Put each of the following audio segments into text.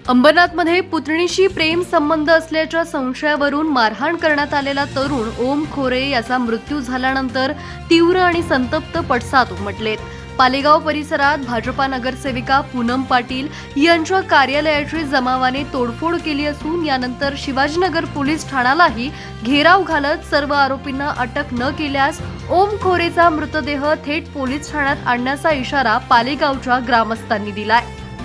अंबरनाथमध्ये पुतणीशी प्रेम संबंध असल्याच्या संशयावरून मारहाण करण्यात आलेला तरुण ओम खोरे याचा मृत्यू झाल्यानंतर तीव्र आणि संतप्त पडसाद उमटलेत। पालेगाव परिसरात भाजपा नगरसेविका पूनम पाटील यांच्या कार्यालयाची जमावाने तोडफोड केली असून यानंतर शिवाजीनगर पोलीस ठाण्यालाही घेराव घालत सर्व आरोपींना अटक न केल्यास ओम खोरेचा मृतदेह थेट पोलीस ठाण्यात आणण्याचा इशारा पालेगावच्या ग्रामस्थांनी दिलाय।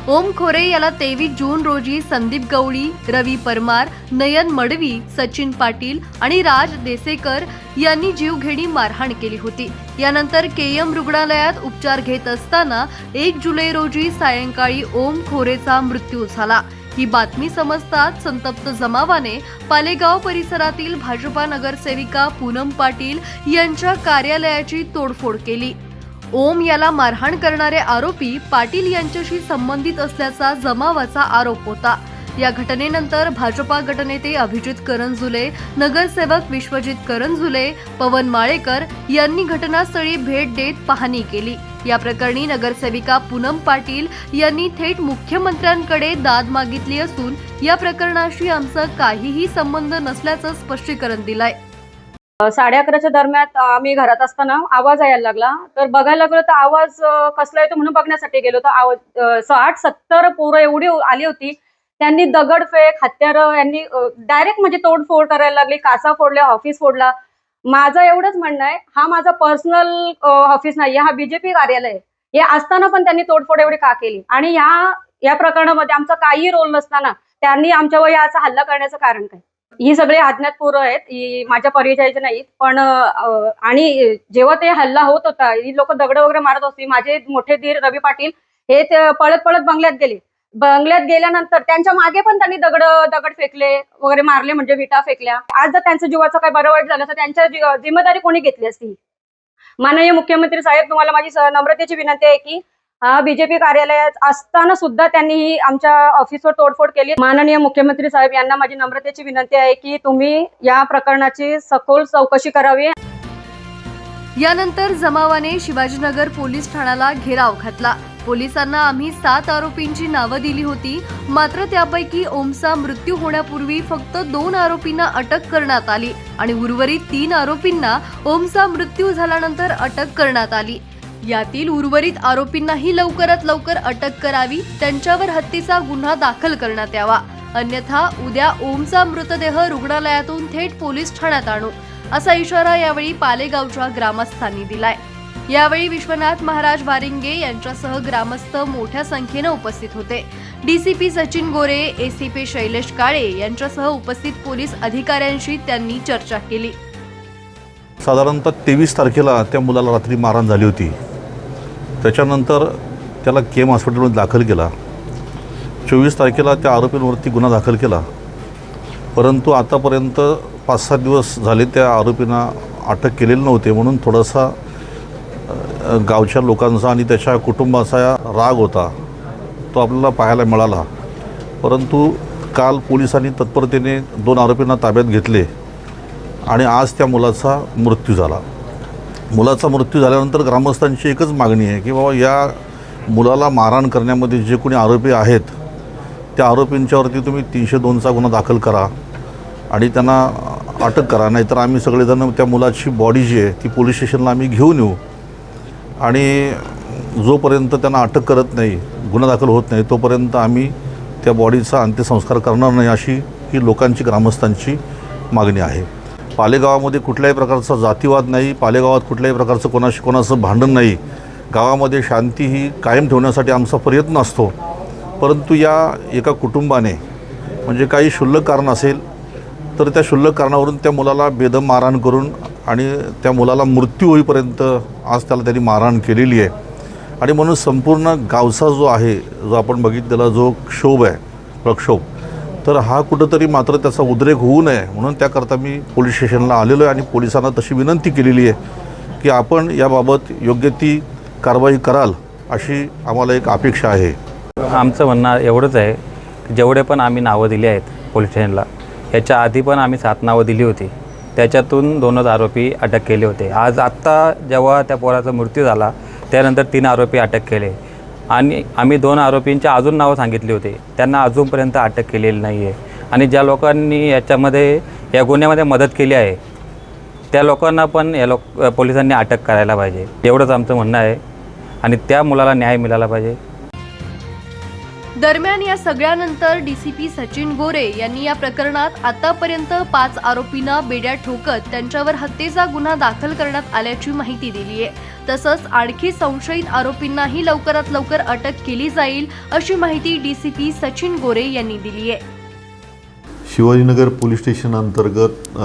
ओम खोरे याला 23 जून रोजी संदीप गवळी, रवी परमार, नयन मडवी, सचिन पाटील आणि राज देसेकर यांनी जीवघेणी मारहाण केली होती। यानंतर केएम रुग्णालयात उपचार घेत असताना 1 जुलै रोजी सायंकाळी ओम खोरेचा मृत्यू झाला। ही बातमी समजताच संतप्त जमावाने पालेगाव परिसरातील भाजपा नगरसेविका पूनम पाटील यांच्या कार्यालयाची तोडफोड केली। ओम याला मारहाण करणारे आरोपी पाटील यांच्याशी संबंधित असल्याचा जमावाचा आरोप होता। या घटनेनंतर भाजपा गटनेते अभिजित करंजुले, नगरसेवक विश्वजित करंजुले, पवन माळेकर यांनी घटनास्थळी भेट देत पाहणी केली। या प्रकरणी नगरसेविका पूनम पाटील यांनी थेट मुख्यमंत्र्यांकडे दाद मागितली असून या प्रकरणाशी आमचा काहीही संबंध नसल्याचं स्पष्टीकरण दिलंय। 11:30च्या दरम्यान आम्ही घरात असताना आवाज यायला लागला, तर बघायला लागलो तर आवाज कसला येतो म्हणून बघण्यासाठी गेलो तर आवाज 60-70 पोरं एवढी आली होती। त्यांनी दगडफेक, हत्यारं यांनी डायरेक्ट म्हणजे तोडफोड करायला लागली, काचा फोडल्या, ऑफिस फोडला। माझं एवढंच म्हणणं आहे, हा माझा पर्सनल ऑफिस नाही, हा बीजेपी कार्यालय आहे। हे असताना पण त्यांनी तोडफोड एवढी का केली आणि या प्रकरणामध्ये आमचा काही रोल नसताना त्यांनी आमच्यावर याचा हल्ला करण्याचं कारण काय? ही सगळे अज्ञात पोरं आहेत, ही माझ्या परिचयाचे नाहीत, पण आणि जेव्हा ते हल्ला होत होता, ही लोक दगड वगैरे मारत होती। माझे मोठे धीर रवी पाटील हे पळत पळत बंगल्यात गेले। बंगल्यात गेल्यानंतर त्यांच्या मागे पण त्यांनी दगड फेकले वगैरे, मारले म्हणजे विटा फेकल्या। आज जर त्यांच्या जीवाचं काही बरं वाईट झालं तर त्यांच्या जिम्मेदारी कोणी घेतली असती? माननीय मुख्यमंत्री साहेब, तुम्हाला माझी नम्रतेची विनंती आहे की बीजेपी कार्यालयात असताना सुद्धा त्यांनी आमच्या ऑफिसवर तोडफोड केली। माननीय मुख्यमंत्री साहेब यांना माझी नम्रतेची विनंती आहे की तुम्ही या प्रकरणाची सखोल चौकशी करावी। यानंतर जमावाने शिवाजीनगर पोलीस ठाण्याला घेराव घातला। पोलिसांना आम्ही 7 आरोपींची नावं दिली होती, मात्र त्यापैकी ओमचा मृत्यू होण्यापूर्वी फक्त 2 आरोपींना अटक करण्यात आली आणि उर्वरित 3 आरोपींना ओमचा मृत्यू झाल्यानंतर अटक करण्यात आली। यातील उर्वरित आरोपींनाही लवकरात लवकर अटक करावी, त्यांच्यावर हत्येचा गुन्हा दाखल करण्यात यावा, अन्यथा उद्या ओमचा मृतदेह रुग्णालयातून थेट पोलीस ठाण्यात आणू, असा इशारा यावेळी पालेगावच्या ग्रामस्थांनी दिलाय। यावेळी विश्वनाथ महाराज वारिंगे यांच्यासह ग्रामस्थ मोठ्या संख्येने उपस्थित होते। डीसीपी सचिन गोरे, एसीपी शैलेश काळे यांच्यासह उपस्थित पोलीस अधिकाऱ्यांशी त्यांनी चर्चा केली। साधारणतः 23 तारखेला त्या मुलाला रात्री मारहाण झाली होती। त्याच्यानंतर त्याला केम हॉस्पिटलमध्ये दाखल केला। 24 तारखेला त्या आरोपींवरती गुन्हा दाखल केला, परंतु आतापर्यंत 5-6 दिवस झाले त्या आरोपींना अटक केलेली नव्हते, म्हणून थोडासा गावच्या लोकांचा आणि त्याच्या कुटुंबाचा राग होता, तो आपल्याला पाहायला मिळाला। परंतु काल पोलिसांनी तत्परतेने 2 आरोपींना ताब्यात घेतले आणि आज त्या मुलाचा मृत्यू झाला। मुलाचा मृत्यू झाल्यानंतर ग्रामस्थांची एकच मागणी आहे की बाबा या मुलाला मारहाण करण्यामध्ये जे कोणी आरोपी आहेत त्या आरोपींच्यावरती तुम्ही 302चा गुन्हा दाखल करा आणि त्यांना अटक करा, नाहीतर आम्ही सगळेजण त्या मुलाची बॉडी जी आहे ती पोलीस स्टेशनला आम्ही घेऊन येऊ आणि जोपर्यंत त्यांना अटक करत नाही, गुन्हा दाखल होत नाही, तोपर्यंत आम्ही त्या बॉडीचा अंत्यसंस्कार करणार नाही, अशी ही लोकांची, ग्रामस्थांची मागणी आहे। पालेगावामध्ये कुठल्याही प्रकारचा जातीवाद नाही, पालेगावात कुठल्याही प्रकारचं कोणाचं भांडण नाही। गावामध्ये शांती ही कायम ठेवण्यासाठी आमचा प्रयत्न असतो, परंतु या एका कुटुंबाने म्हणजे काही क्षुल्लक कारण असेल तर त्या क्षुल्लक कारणावरून त्या मुलाला बेदम मारहाण करून आणि त्या मुलाला मृत्यू होईपर्यंत आज त्याला त्यांनी मारहाण केलेली आहे। आणि म्हणून संपूर्ण गावचा जो आहे, जो आपण बघितलेला जो क्षोभ आहे, प्रक्षोभ, तर हा कुठंतरी मात्र त्याचा उद्रेक होऊ नये म्हणून त्याकरता मी पोलीस स्टेशनला आलेलो आहे आणि पोलिसांना तशी विनंती केलेली आहे की आपण याबाबत योग्य ती कारवाई कराल, अशी आम्हाला एक अपेक्षा आहे। आमचं म्हणणं एवढंच आहे की जेवढे पण आम्ही नावं दिली आहेत पोलीस स्टेशनला, याच्या आधी पण आम्ही 7 नावं दिली होती, त्याच्यातून 2च आरोपी अटक केले होते। आत्ता जेव्हा त्या पोराचा मृत्यू झाला त्यानंतर 3 आरोपी अटक केले। आणि आम्ही 2 आरोपींच्या अजून नावं सांगितली होते, त्यांना अजूनपर्यंत अटक केलेली नाही आहे. आणि ज्या लोकांनी या गुन्ह्यामध्ये मदत केली आहे त्या लोकांना पण पोलिसांनी अटक करायला पाहिजे, एवढंच आमचं म्हणणं आहे. आणि त्या मुलाला न्याय मिळाला पाहिजे. दरम्यान या सगळ्यानंतर डीसीपी सचिन गोरे यांनी या प्रकरणात आतापर्यंत 5 आरोपींना बेड्या ठोकत त्यांच्यावर हत्येचा गुन्हा दाखल करण्यात आल्याची माहिती दिली आहे. तसंच आणखी संशयित आरोपींनाही लवकरात लवकर अटक केली जाईल अशी माहिती डीसीपी सचिन गोरे यांनी दिली आहे. शिवाजीनगर पोलीस स्टेशन अंतर्गत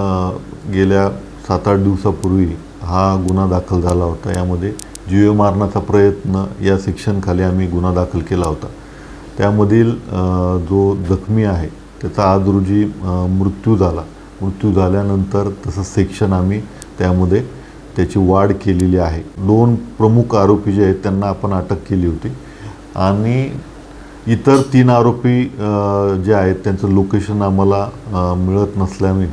गेल्या 7-8 दिवसापूर्वी हा गुन्हा दाखल झाला होता. यामध्ये जीवे मारण्याचा प्रयत्न या सेक्शनखाली आम्ही गुन्हा दाखल केला होता. त्यामधील जो जखमी आहे त्याचा आज रोजी मृत्यू झाला. मृत्यू झाल्यानंतर तसं सेक्शन आम्ही त्यामध्ये त्याची वाढ केलेली आहे. 2 प्रमुख आरोपी जे आहेत त्यांना आपण अटक केली होती आणि इतर 3 आरोपी जे आहेत त्यांचं लोकेशन आम्हाला मिळत नसल्याने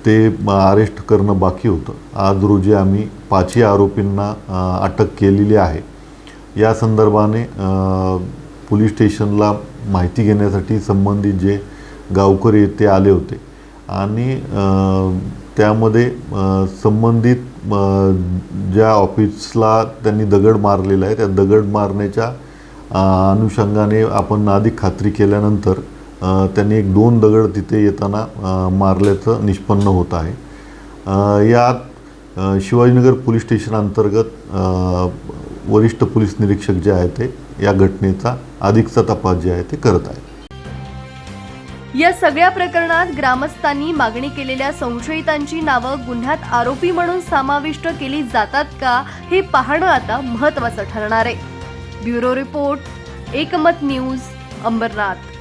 ते अरेस्ट करणं बाकी होतं. आज रोजी आम्ही 5ही आरोपींना अटक केलेली आहे. या संदर्भाने पोलीस स्टेशनला माहिती घेण्यासाठी संबंधित जे गावकरी ते आले होते आणि त्यामध्ये संबंधित ज्या ऑफिसला त्यांनी दगड मारलेला आहे त्या दगड मारण्याच्या अनुषंगाने आपण अधिक खात्री केल्यानंतर त्यांनी 1-2 दगड तिथे येताना मारल्याचं निष्पन्न होत आहे. यात शिवाजीनगर पोलीस स्टेशन अंतर्गत वरिष्ठ पोलीस निरीक्षक जे आहे ते या घटनेचा अधिकचा तपास जे आहे ते करत आहे. या सगळ्या प्रकरणात ग्रामस्थांनी मागणी केलेल्या संशयितांची नावं गुन्ह्यात आरोपी म्हणून समाविष्ट केली जातात का हे पाहणं आता महत्त्वाचं ठरणार आहे. ब्युरो रिपोर्ट, एकमत न्यूज, अंबरनाथ.